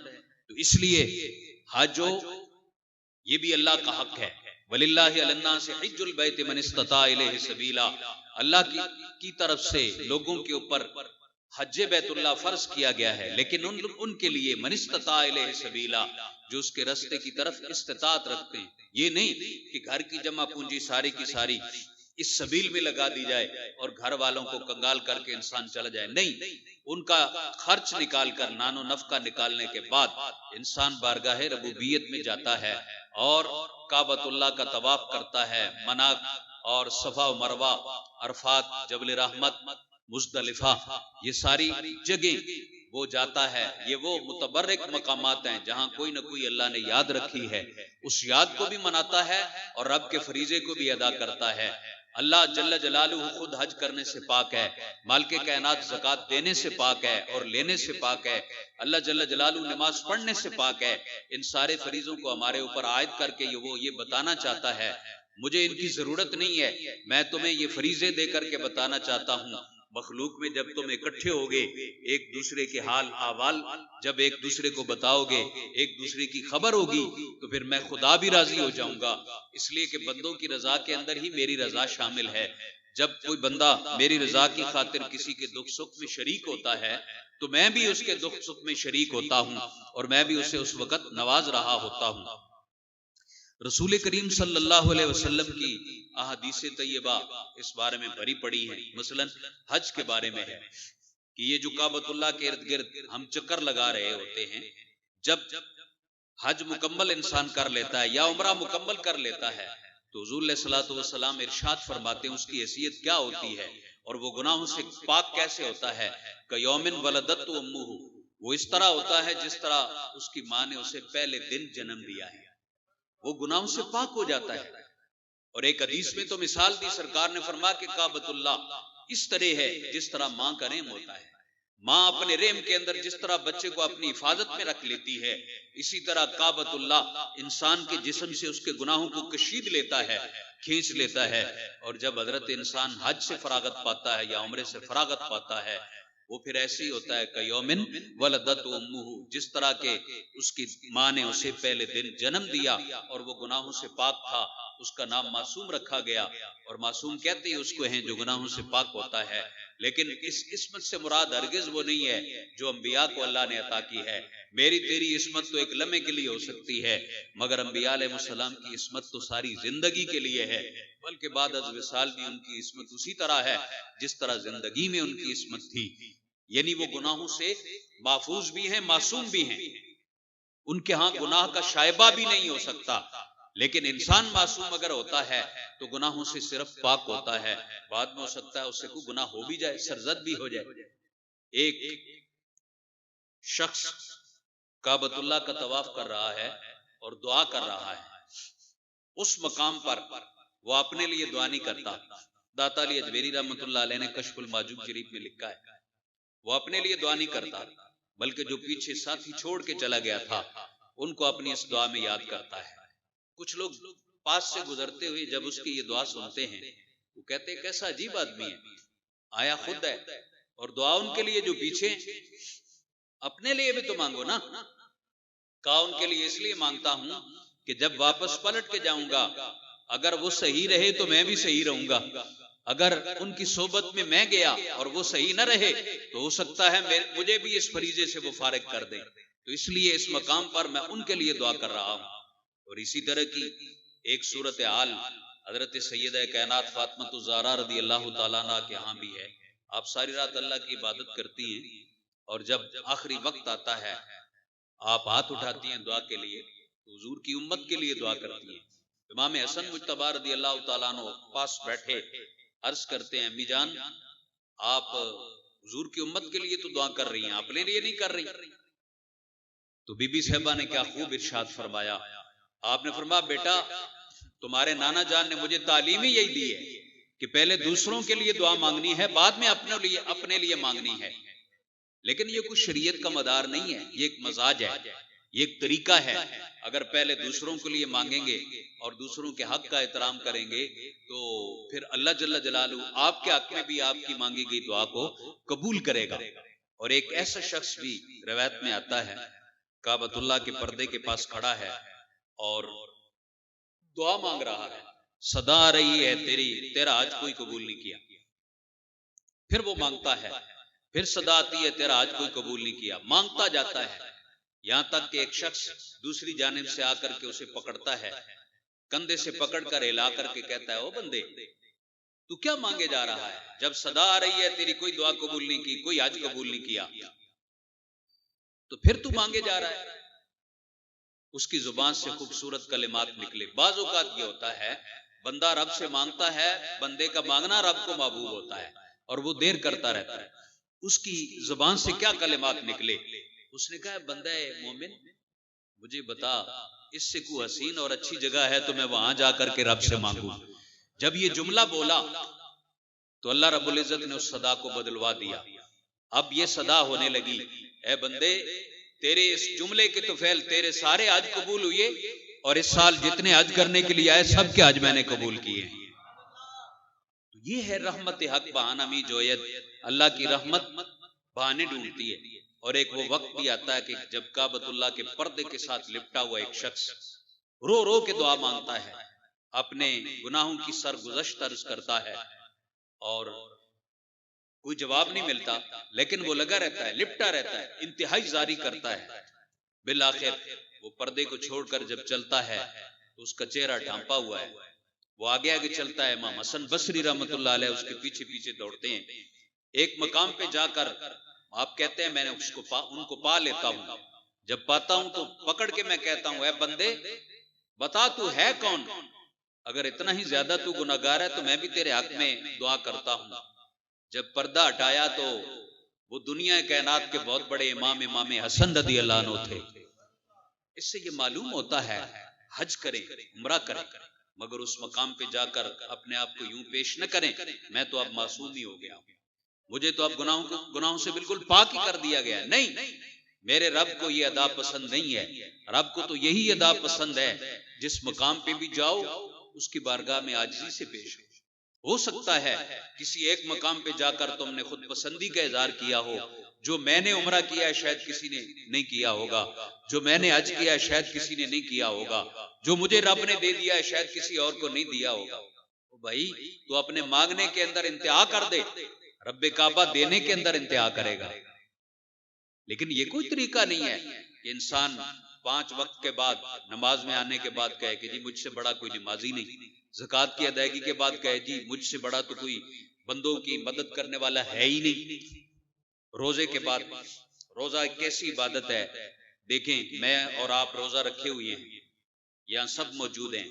تو اس لیے حج یہ بھی اللہ کا حق ہے، وَلِلَّهِ عَلَى النَّاسِ حِجُّ الْبَيْتِ مَنِ اسْتَطَاعَ إِلَيْهِ سَبِيلًا، اللہ کی طرف سے لوگوں کے اوپر حج بیت اللہ فرض کیا گیا ہے، لیکن ان کے لیے من استطاع الیہ سبیلا، جو اس کے راستے کی طرف استطاعت رکھتے ہیں، یہ نہیں کہ گھر کی جمع پونجی ساری کی ساری اس سبیل میں لگا دی جائے اور گھر والوں کو کنگال کر کے انسان چلا جائے، نہیں، ان کا خرچ نکال کر نان و نفقہ نکالنے کے بعد انسان بارگاہ ربوبیت میں جاتا ہے اور کعبۃ اللہ کا طواف کرتا ہے، مناک اور صفا و مروہ، عرفات، جبل رحمت، مزدلفہ، یہ ساری جگہیں وہ جاتا ہے، یہ وہ متبرک مقامات ہیں جہاں کوئی نہ کوئی اللہ نے یاد رکھی ہے، اس یاد کو بھی مناتا ہے اور رب کے فریضے کو بھی ادا کرتا ہے۔ اللہ جل جلالہ خود حج کرنے سے پاک ہے، مالک کائنات زکوٰۃ دینے سے پاک ہے اور لینے سے پاک ہے، اللہ جل جلالہ نماز پڑھنے سے پاک ہے، ان سارے فریضوں کو ہمارے اوپر عائد کر کے وہ یہ بتانا چاہتا ہے مجھے ان کی ضرورت نہیں ہے، میں تمہیں یہ فریضے دے کر کے بتانا چاہتا ہوں۔ مخلوق میں جب تم اکٹھے ہوگے، ایک دوسرے کے حال احوال جب ایک دوسرے کو بتاؤ گے، ایک دوسرے کی خبر ہوگی، تو پھر میں خدا بھی راضی ہو جاؤں گا، اس لیے کہ بندوں کی رضا کے اندر ہی میری رضا شامل ہے۔ جب کوئی بندہ میری رضا کی خاطر کسی کے دکھ سکھ میں شریک ہوتا ہے تو میں بھی اس کے دکھ سکھ میں شریک ہوتا ہوں اور میں بھی اسے اس وقت نواز رہا ہوتا ہوں۔ رسول کریم صلی اللہ علیہ وسلم کی احادیث طیبہ اس بارے میں بھری پڑی ہیں، مثلا حج کے بارے میں ہے کہ یہ جو کعبۃ اللہ کے ارد گرد ہم چکر لگا رہے ہوتے ہیں، جب حج مکمل انسان کر لیتا ہے یا عمرہ مکمل کر لیتا ہے تو حضور علیہ الصلوۃ والسلام ارشاد فرماتے ہیں اس کی حیثیت کیا ہوتی ہے اور وہ گناہوں سے پاک کیسے ہوتا ہے کہ یوم ولدت امہ، وہ اس طرح ہوتا ہے جس طرح اس کی ماں نے اسے پہلے دن جنم دیا ہے، وہ گناہوں سے پاک ہو جاتا ہے۔ اور ایک حدیث میں تو مثال دی سرکار نے فرمایا کہ کعبۃ اللہ اس طرح ہے جس طرح ماں کا رحم ہوتا ہے، ماں اپنے رحم کے اندر جس طرح بچے کو اپنی حفاظت میں رکھ لیتی ہے، اسی طرح کعبۃ اللہ انسان کے جسم سے اس کے گناہوں کو کشید لیتا ہے، کھینچ لیتا ہے، اور جب حضرت انسان حج سے فراغت پاتا ہے یا عمرے سے فراغت پاتا ہے وہ پھر ایسے ہی ہوتا ہے کہ یومن ولدت امہ، جس طرح کے اس کی ماں نے اسے پہلے دن جنم دیا اور وہ گناہوں سے پاک تھا، اس کا نام معصوم رکھا گیا، اور معصوم کہتے ہیں اس کو ہیں جو گناہوں سے پاک ہوتا ہے، لیکن اس عصمت سے مراد ہرگز وہ نہیں ہے جو انبیاء کو اللہ نے عطا کی ہے۔ میری تیری عصمت تو ایک لمحے کے لیے ہو سکتی ہے، مگر انبیاء علیہ السلام کی عصمت تو ساری زندگی کے لیے ہے، بلکہ بعد از وصال بھی ان کی عصمت اسی طرح ہے جس طرح زندگی میں ان کی عصمت تھی، یعنی وہ گناہوں سے محفوظ بھی ہیں، معصوم بھی ہیں، ان کے ہاں گناہ کا شائبہ بھی نہیں ہو سکتا، لیکن انسان معصوم اگر ہوتا ہے تو گناہوں سے صرف پاک ہوتا ہے، بعد میں ہو سکتا ہے اس سے کوئی گناہ ہو بھی جائے، سرزد بھی ہو جائے۔ ایک شخص کعبۃ اللہ کا طواف کر رہا ہے اور دعا کر رہا ہے، اس مقام پر وہ اپنے لیے دعا نہیں کرتا، داتا علی اجمیری رحمۃ اللہ علیہ نے کشف المحجوب شریف میں لکھا ہے وہ اپنے لیے دعا نہیں کرتا بلکہ جو پیچھے ساتھی چھوڑ کے چلا گیا تھا ان کو اپنی اس دعا میں یاد کرتا ہے۔ کچھ لوگ پاس سے گزرتے ہوئے جب اس کی یہ دعا سنتے ہیں وہ کہتے ہیں کیسا عجیب آدمی ہے، آیا خود ہے اور دعا ان کے لیے جو پیچھے، اپنے لیے بھی تو مانگو نا۔ کہا ان کے لیے اس لیے مانگتا ہوں کہ جب واپس پلٹ کے جاؤں گا اگر وہ صحیح رہے تو میں بھی صحیح رہوں گا، اگر ان کی صحبت میں میں گیا اور وہ صحیح نہ رہے تو ہو سکتا ہے مجھے بھی اس فریضے سے وہ فارغ کر دیں، تو اس لیے اس مقام پر میں ان کے لیے دعا کر رہا ہوں۔ اور اسی طرح کی ایک صورتحال حضرت سیدہ کائنات فاطمہ الزہرا رضی اللہ تعالیٰ عنہ کے ہاں بھی ہے، آپ ساری رات اللہ کی عبادت کرتی ہیں اور جب آخری وقت آتا ہے آپ ہاتھ اٹھاتی ہیں دعا کے لیے تو حضور کی امت کے لیے دعا کرتی ہیں. امام حسن مجتبی رضی اللہ تعالیٰ عنہ پاس بیٹھے عرض کرتے ہیں امی جان آپ حضور کی امت کے لیے تو دعا کر رہی ہیں, اپنے لیے نہیں کر رہی. تو بی بی صاحبہ نے کیا خوب ارشاد فرمایا, آپ نے فرمایا بیٹا تمہارے نانا جان نے مجھے تعلیم ہی یہی دی ہے کہ پہلے دوسروں کے لیے دعا مانگنی ہے, بعد میں اپنے لیے مانگنی ہے. لیکن یہ کوئی شریعت کا مدار نہیں ہے, یہ ایک مزاج ہے, یہ ایک طریقہ ہے. اگر پہلے دوسروں کے لیے مانگیں گے اور دوسروں کے حق کا احترام کریں گے تو پھر اللہ جل جلالہ آپ کے حق میں بھی آپ کی مانگی گئی دعا کو قبول کرے گا. اور ایک ایسا شخص بھی روایت میں آتا ہے کعبۃ اللہ کے پردے کے پاس کھڑا ہے اور دعا مانگ رہا ہے, صدا آ رہی ہے تیرا آج کوئی قبول نہیں کیا. پھر وہ مانگتا ہے, پھر صدا آتی ہے تیرا آج کوئی قبول نہیں کیا. مانگتا جاتا ہے یہاں تک کہ ایک شخص دوسری جانب سے آ کر کے اسے پکڑتا ہے, کندھے سے پکڑ کر ہلا کر کے کہتا ہے او بندے تو کیا مانگے جا رہا ہے, جب صدا آ رہی ہے تیری کوئی دعا قبول نہیں کی, کوئی حج قبول نہیں کیا, تو پھر تو مانگے جا رہا ہے. اس کی زبان سے خوبصورت کلمات نکلے. بعض اوقات یہ ہوتا ہے بندہ رب سے مانگتا ہے, بندے کا مانگنا رب کو محبوب ہوتا ہے اور وہ دیر کرتا رہتا ہے. اس کی زبان سے کیا کلمات نکلے, اس نے کہا بندہ مومن مجھے بتا اس سے کوئی حسین اور اچھی جگہ ہے تو میں وہاں جا کر کے رب سے مانگوں. جب یہ جملہ بولا تو اللہ رب العزت نے اس صدا کو بدلوا دیا. اب یہ صدا ہونے لگی اے بندے تیرے اس جملے کے طفیل تیرے سارے حج قبول ہوئے اور اس سال جتنے حج کرنے کے لیے آئے سب کے حج میں نے قبول کیے. یہ ہے رحمت حق بہانہ می جوید, اللہ کی رحمت بہانے ڈھونڈتی ہے. اور ایک وہ وقت بھی آتا ہے کہ جب کعبۃ اللہ کے پردے کے ساتھ لپٹا ہوا ایک شخص رو رو کے دعا مانگتا ہے, اپنے گناہوں کی سرگزشت عرض کرتا ہے اور کوئی جواب نہیں ملتا, لیکن وہ لگا رہتا ہے, لپٹا رہتا ہے, انتہائی زاری کرتا ہے. بالآخر وہ پردے کو چھوڑ کر جب چلتا ہے تو اس کا چہرہ ڈھانپا ہوا ہے, وہ آگے آگے چلتا ہے. امام حسن بصری رحمت اللہ علیہ اس کے پیچھے پیچھے دوڑتے ہیں. ایک مقام پہ جا کر آپ کہتے ہیں میں نے ان کو پا لیتا ہوں. جب پاتا ہوں تو پکڑ کے میں کہتا ہوں اے بندے بتا تو ہے کون, اگر اتنا ہی زیادہ تو گناہگار ہے تو میں بھی تیرے حق میں دعا کرتا ہوں. جب پردہ ہٹایا تو وہ دنیا کائنات کے بہت بڑے امام حسن رضی اللہ عنہ تھے. اس سے یہ معلوم ہوتا ہے حج کریں عمرہ کریں مگر اس مقام پہ جا کر اپنے آپ کو یوں پیش نہ کریں میں تو اب معصوم ہی ہو گیا ہوں, مجھے تو اب گناہوں سے بالکل پاک ہی کر دیا گیا ہے. نہیں, میرے رب کو یہ ادا پسند نہیں ہے. رب کو تو یہی ادا پسند ہے جس مقام پہ بھی جاؤ اس کی بارگاہ میں عاجزی سے پیش ہو سکتا ہے کسی ایک مقام پہ جا کر تم نے خود پسندی کا اظہار کیا ہو, جو میں نے عمرہ کیا ہے شاید کسی نے نہیں کیا ہوگا, جو میں نے حج کیا ہے شاید کسی نے نہیں کیا ہوگا, جو مجھے رب نے دے دیا ہے شاید کسی اور کو نہیں دیا ہوگا. بھائی تو اپنے مانگنے کے اندر انتہا کر دے, رب کعبہ دینے کے اندر انتہا کرے گا. لیکن یہ کوئی طریقہ نہیں ہے کہ انسان 5 وقت کے بعد نماز میں آنے کے بعد کہے کہ جی مجھ سے بڑا کوئی نمازی نہیں, زکوٰۃ کی ادائیگی کے بعد کہے جی مجھ سے بڑا تو کوئی بندوں کی مدد کرنے والا ہے ہی نہیں. روزے کے بعد, روزہ ایک کیسی عبادت ہے, دیکھیں میں اور آپ روزہ رکھے ہوئے ہیں, یہاں سب موجود ہیں,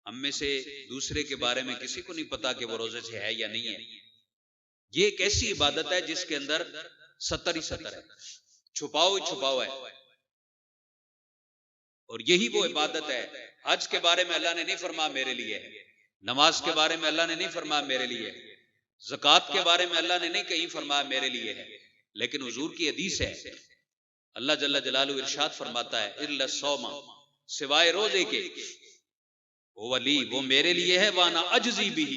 ہم میں سے دوسرے کے بارے میں کسی کو نہیں پتا کہ وہ روزے سے ہے یا نہیں ہے. یہ ایک ایسی عبادت ہے جس کے اندر 70 ہی 70 ہے, چھپاؤ ہی چھپاؤ ہے. اور یہی وہ عبادت ہے. حج کے بارے میں اللہ نے نہیں فرمایا میرے لیے ہے, نماز کے بارے میں اللہ نے نہیں فرمایا میرے لیے ہے, زکوٰۃ کے بارے میں اللہ نے نہیں کہیں فرمایا میرے لیے ہے. لیکن حضور کی حدیث ہے, اللہ جل جلالہ ارشاد فرماتا ہے الا الصوم, سوائے روزے کے, وہ ولی وہ میرے لیے ہے, وانا اجزی بھی,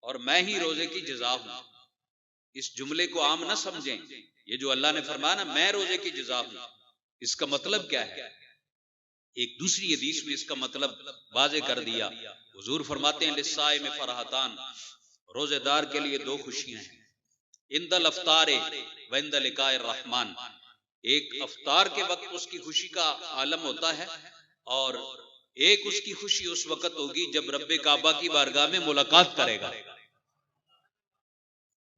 اور میں ہی روزے کی جزا ہوں. اس جملے کو عام نہ سمجھیں, یہ جو اللہ نے فرمایا نا میں روزے کی جزا ہوں, اس کا مطلب کیا ہے؟ ایک دوسری حدیث میں اس کا مطلب واضح کر دیا. حضور فرماتے ہیں للصائم فرحتان, روزے دار کے لیے 2 خوشیاں ہیں, عند الافطار و عند لقاء الرحمن. ایک افطار کے وقت اس کی خوشی کا عالم ہوتا ہے اور ایک اس کی خوشی اس وقت ہوگی جب رب کعبہ کی بارگاہ میں ملاقات کرے گا.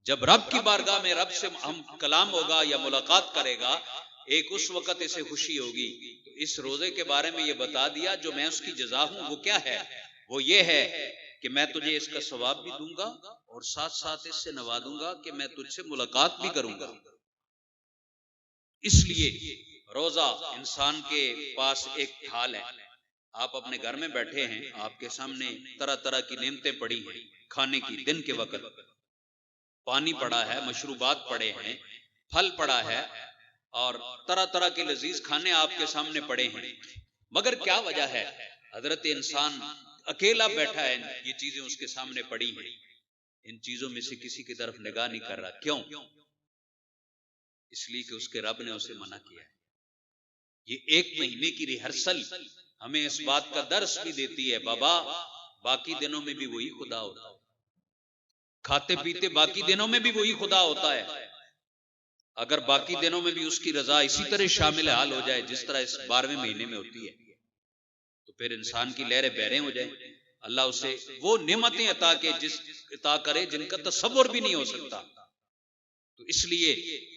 جب رب کی بارگاہ میں رب سے ہم کلام ہوگا یا ملاقات کرے گا، ایک اس وقت اسے خوشی ہوگی. تو اس روزے کے بارے میں یہ بتا دیا جو میں اس کی جزا ہوں وہ کیا ہے، وہ یہ ہے کہ میں تجھے اس کا ثواب بھی دوں گا اور ساتھ ساتھ اس سے نوازوں گا کہ میں تجھ سے ملاقات بھی کروں گا. اس لیے روزہ انسان کے پاس ایک ڈھال ہے. آپ اپنے گھر میں بیٹھے ہیں، آپ کے سامنے طرح طرح کی نعمتیں پڑی ہیں کھانے کی، دن کے وقت پانی پڑا ہے، مشروبات پڑے ہیں، پھل پڑا ہے اور طرح طرح کے لذیذ کھانے آپ کے سامنے پڑے ہیں. مگر کیا وجہ ہے حضرت انسان اکیلا بیٹھا ہے، یہ چیزیں اس کے سامنے پڑی ہیں، ان چیزوں میں سے کسی کی طرف نگاہ نہیں کر رہا. کیوں؟ اس لیے کہ اس کے رب نے اسے منع کیا ہے. یہ ایک مہینے کی ریہرسل ہمیں اس بات کا درس بھی دیتی ہے، بابا باقی دنوں میں بھی وہی خدا ہوتا ہے، کھاتے پیتے باقی دنوں میں بھی وہی خدا ہوتا ہے. اگر باقی دنوں میں بھی اس کی رضا اسی طرح شامل حال ہو جائے جس طرح اس 12ویں مہینے میں ہوتی ہے، تو پھر انسان کی لہریں بحریں ہو جائیں. اللہ اسے وہ نعمتیں عطا کرے جن کا تصور بھی نہیں ہو سکتا. تو اس لیے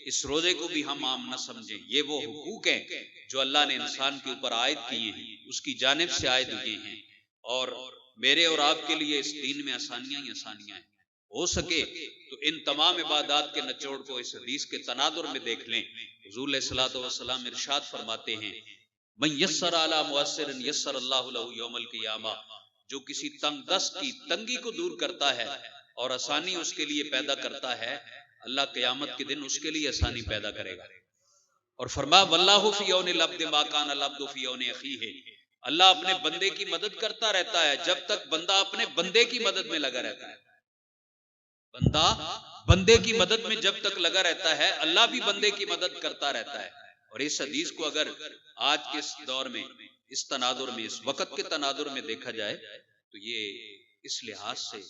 اس روزے کو بھی ہم عام نہ سمجھیں. یہ وہ حقوق ہیں جو اللہ نے انسان کے اوپر عائد کیے ہیں، اس کی جانب سے عائد ہوئے ہیں، اور میرے اور آپ کے لیے اس دین میں آسانیاں ہی آسانیاں ہیں. ہو سکے تو ان تمام عبادات کے نچوڑ کو اس حدیث کے تناظر میں دیکھ لیں. حضور علیہ الصلوۃ والسلام ارشاد فرماتے ہیں، من یسر علی معسر یسر اللہ لہ یوم القیامہ، جو کسی تنگ دست کی تنگی کو دور کرتا ہے اور آسانی اس کے لیے پیدا کرتا ہے، اللہ قیامت کے دن اس کے لیے آسانی پیدا کرے گا. اور فرمایا واللہ فی یوم العبد ما کان العبد فی یوم اخیہ، اللہ اپنے بندے کی مدد کرتا رہتا ہے جب تک بندہ اپنے بندے کی مدد میں لگا رہتا ہے. بندہ بندے کی مدد میں جب تک لگا رہتا ہے، اللہ بھی بندے کی مدد کرتا رہتا ہے. اور اس حدیث کو اگر آج کے اس دور میں، اس تناظر میں، اس وقت کے تناظر میں دیکھا جائے تو یہ اس لحاظ سے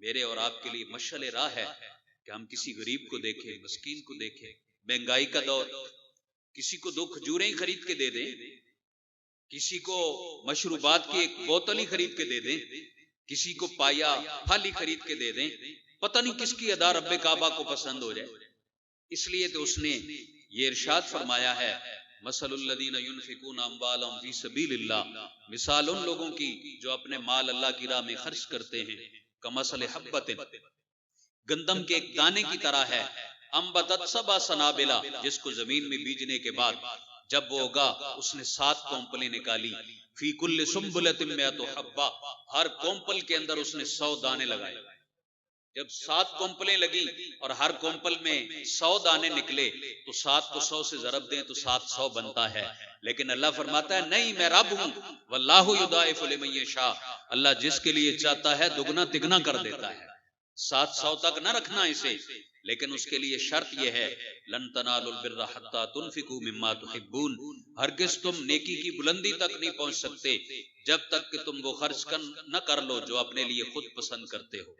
میرے اور آپ کے لیے مشعل راہ ہے کہ ہم کسی غریب کو دیکھیں، مسکین کو دیکھیں. مہنگائی کا دور، کسی کو 2 کھجوریں خرید کے دے دیں، کسی کو مشروبات کی ایک بوتل ہی خرید کے دے دیں، کسی کو پایا پھل ہی خرید کے دے دیں، پتہ نہیں کس کی ادا رب کعبہ کو پسند ہو جائے. اس لیے تو اس نے یہ ارشاد فرمایا ہے، مثل الذین ينفقون اموالهم فی سبیل اللہ، مثال ان لوگوں کی جو اپنے مال اللہ کی راہ میں خرچ کرتے ہیں، کمثل حبۃ، گندم کے ایک دانے کی طرح ہے، انبتت 7 سنابل، جس کو زمین میں بیجنے کے بعد جب وہ ہوگا اس نے 7 کونپلیں نکالی، فی کل سنبلۃ 100 حبہ، ہر کونپل کے اندر اس نے 100 دانے لگائے. جب 7 کونپلیں لگی اور ہر کونپل میں 100 دانے نکلے تو 7 کو 100 سے ضرب دیں تو 700 بنتا ہے. لیکن اللہ فرماتا ہے نہیں، میں رب ہوں، واللہ یضاعف لمن یشاء، اللہ جس کے لیے چاہتا ہے دگنا تگنا کر دیتا ہے. 700 تک نہ رکھنا اسے، لیکن اس کے لیے شرط یہ ہے، لن تنالوا البر حتی تنفقوا مما تحبون، ہرگز تم نیکی کی بلندی تک نہیں پہنچ سکتے جب تک کہ تم وہ خرچ نہ کر لو جو اپنے لیے خود پسند کرتے ہو.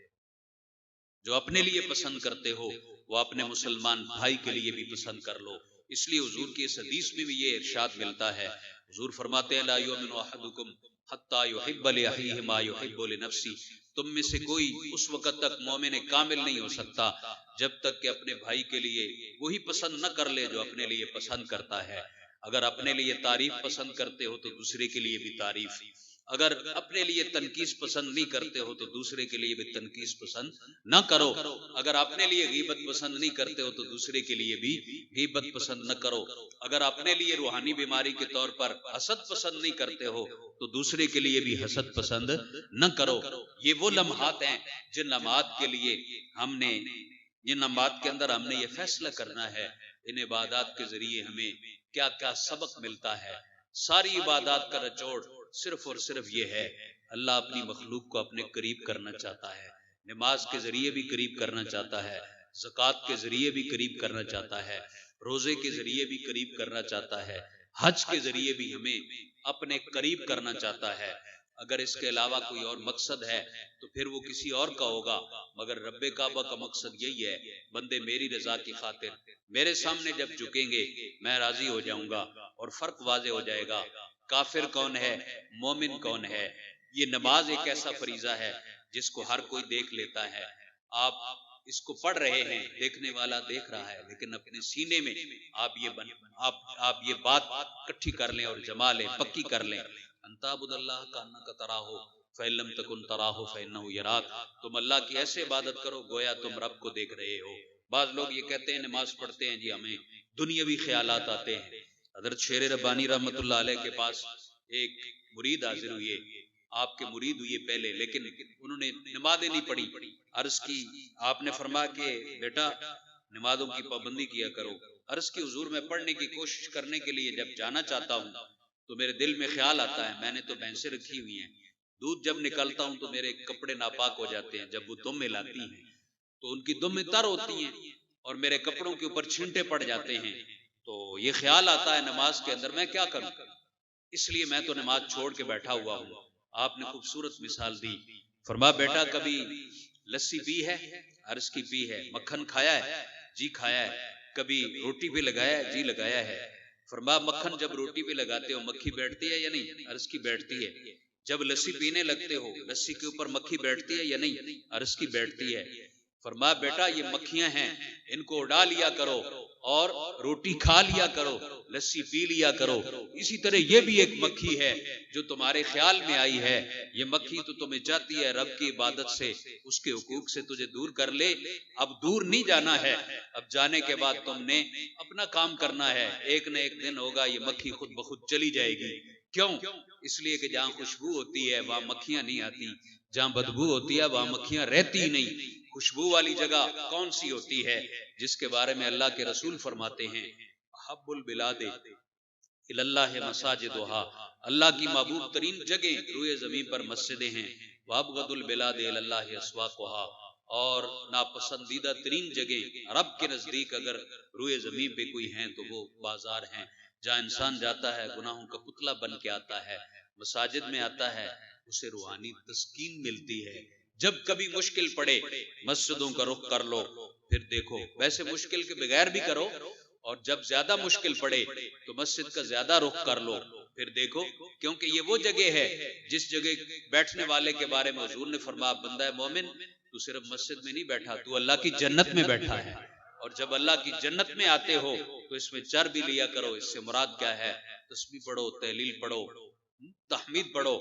جو اپنے لیے پسند کرتے ہو وہ اپنے مسلمان بھائی کے لیے بھی پسند کر لو. اس لیے حضور کی اس حدیث میں بھی یہ ارشاد ملتا ہے، حضور فرماتے ہیں لا یؤمن احدکم حتی یحب لاخیہ ما یحب لنفسہ، تم میں سے کوئی اس وقت تک مومن کامل نہیں ہو سکتا جب تک کہ اپنے بھائی کے لیے وہی پسند نہ کر لے جو اپنے لیے پسند کرتا ہے. اگر اپنے لیے تعریف پسند کرتے ہو تو دوسرے کے لیے بھی تعریف، اگر اپنے لیے تنقیص پسند نہیں کرتے ہو تو دوسرے کے لیے بھی تنقیص پسند نہ کرو. اگر اپنے لیے غیبت پسند نہیں کرتے ہو تو دوسرے کے لیے بھی غیبت پسند نہ کرو. اگر اپنے لیے روحانی بیماری کے طور پر حسد پسند نہیں کرتے ہو تو دوسرے کے لیے بھی حسد پسند نہ کرو. یہ وہ لمحات ہیں جن لمحات کے لیے ہم نے، جن لمحات کے اندر ہم نے یہ فیصلہ کرنا ہے ان عبادات کے ذریعے ہمیں کیا کیا سبق ملتا ہے. ساری عبادات کا نچوڑ صرف اور صرف یہ ہے، اللہ اپنی مخلوق کو اپنے قریب کرنا چاہتا ہے. نماز کے ذریعے بھی قریب کرنا چاہتا ہے، زکوٰۃ کے ذریعے بھی قریب کرنا چاہتا ہے، روزے کے ذریعے بھی قریب کرنا چاہتا ہے، حج کے ذریعے بھی ہمیں اپنے قریب کرنا چاہتا ہے. اگر اس کے علاوہ کوئی اور مقصد ہے تو پھر وہ کسی اور کا ہوگا، مگر رب کعبہ کا مقصد یہی ہے، بندے میری رضا کی خاطر میرے سامنے جب جھکیں گے میں راضی ہو جاؤں گا اور فرق واضح ہو جائے گا کافر کون ہے، مومن کون ہے. یہ نماز ایک ایسا فریضہ ہے جس کو ہر کوئی دیکھ لیتا ہے. آپ اس کو پڑھ رہے ہیں، دیکھنے والا دیکھ رہا ہے، لیکن اپنے سینے میں آپ یہ بات کٹھی کر لیں اور جما لیں، پکی کر لیں، انتعبد اللہ کانک تراہ فإن لم تکن تراہ فإنہ یراک، تم اللہ کی ایسے عبادت کرو گویا تم رب کو دیکھ رہے ہو۔ بعض لوگ یہ کہتے ہیں نماز پڑھتے ہیں جی ہمیں دنیاوی خیالات آتے ہیں۔ حضرت شیر ربانی رحمت اللہ علیہ کے پاس ایک مرید حاضر ہوئے، آپ کے مرید ہوئے پہلے، لیکن انہوں نے نمازیں نہیں پڑھی۔ عرض کی، آپ نے فرمایا کہ بیٹا نمازوں کی پابندی کیا کرو۔ عرض کی حضور میں پڑھنے کی کوشش کرنے کے لیے جب جانا چاہتا ہوں تو میرے دل میں خیال آتا ہے میں نے تو بھینسیں رکھی ہوئی ہیں، دودھ جب نکلتا ہوں تو میرے کپڑے ناپاک ہو جاتے ہیں، جب وہ دم میں لاتی ہیں تو ان کی دم میں تر ہوتی ہیں اور میرے کپڑوں کے اوپر چھینٹے پڑ جاتے ہیں، تو یہ خیال آتا ہے نماز کے اندر میں کیا کروں، اس لیے میں تو نماز چھوڑ کے بیٹھا ہوا ہوں۔ آپ نے خوبصورت مثال دی، فرمایا بیٹا کبھی لسی پی ہے؟ عرض کی پی ہے۔ مکھن کھایا ہے؟ جی کھایا ہے۔ کبھی روٹی پہ لگایا ہے؟ جی لگایا ہے۔ فرمایا مکھن جب روٹی پہ لگاتے ہو مکھی بیٹھتی ہے یا نہیں؟ عرض کی بیٹھتی ہے۔ جب لسی پینے لگتے ہو لسی کے اوپر مکھی بیٹھتی ہے یا نہیں؟ عرض کی بیٹھتی ہے۔ فرمایا بیٹا یہ مکھیاں ہیں، ان کو اڑا لیا کرو اور روٹی کھا لیا کرو، لسی پی لیا کرو۔ اسی طرح یہ بھی ایک مکھی ہے جو تمہارے خیال میں آئی ہے، یہ مکھی تو تمہیں چاہتی ہے رب کی عبادت سے، اس کے حقوق سے تجھے دور کر لے۔ اب دور نہیں جانا ہے، اب جانے کے بعد تم نے اپنا کام کرنا ہے، ایک نہ ایک دن ہوگا یہ مکھی خود بخود چلی جائے گی۔ کیوں؟ اس لیے کہ جہاں خوشبو ہوتی ہے وہاں مکھیاں نہیں آتی، جہاں بدبو ہوتی ہے وہاں مکھیاں رہتی ہی نہیں۔ خوشبو والی جگہ کون سی ہوتی ہے؟ جس کے بارے میں اللہ کے رسول فرماتے ہیں حب البلاد اللہ مساجدہا، اللہ کی محبوب ترین جگہیں روئے زمین پر مسجدیں ہیں، وابغض البلاد اللہ اسواقہا، اور ناپسندیدہ ترین جگہیں رب کے نزدیک اگر روئے زمین پہ کوئی ہیں تو وہ بازار ہیں، جہاں انسان جاتا ہے گناہوں کا پتلا بن کے آتا ہے، مساجد میں آتا ہے اسے روحانی تسکین ملتی ہے۔ جب کبھی مشکل پڑے مسجدوں کا رخ کر لو، پھر دیکھو، ویسے مشکل کے بغیر بھی کرو، اور جب زیادہ مشکل پڑے تو مسجد کا زیادہ رخ کر لو، پھر دیکھو، کیونکہ یہ وہ جگہ ہے جس جگہ بیٹھنے والے کے بارے میں حضور نے فرمایا بندہ مومن تو صرف مسجد میں نہیں بیٹھا، تو اللہ کی جنت میں بیٹھا ہے۔ اور جب اللہ کی جنت میں آتے ہو تو اس میں چر بھی لیا کرو۔ اس سے مراد کیا ہے؟ تسبیح پڑھو، تحلیل پڑھو، تحمید پڑھو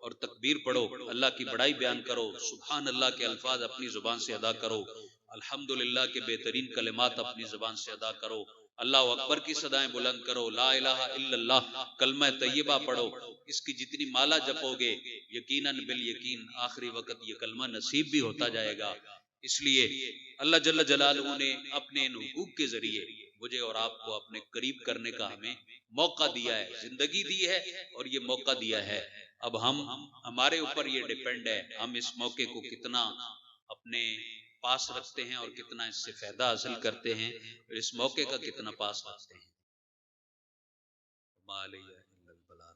اور تکبیر پڑھو، اللہ کی بڑائی بیان کرو، سبحان اللہ کے الفاظ اپنی زبان سے ادا کرو، الحمدللہ کے بہترین کلمات اپنی زبان سے ادا کرو، اللہ اکبر کی صدائیں بلند کرو، لا الہ الا اللہ کلمہ طیبہ پڑھو۔ اس کی جتنی مالا جپو گے یقیناً بالیقین آخری وقت یہ کلمہ نصیب بھی ہوتا جائے گا۔ اس لیے اللہ جل جلالہ نے اپنے ان حقوق کے ذریعے مجھے اور آپ کو اپنے قریب کرنے کا ہمیں موقع دیا ہے، زندگی دی ہے اور یہ موقع دیا ہے۔ اب ہمارے اوپر یہ ڈیپینڈ ہے ہم اس موقع کو کتنا اپنے پاس رکھتے ہیں اور کتنا اس سے فائدہ حاصل کرتے ہیں، اور اس موقع کا کتنا پاس رکھتے ہیں۔ ما علیہ الا البلاغ۔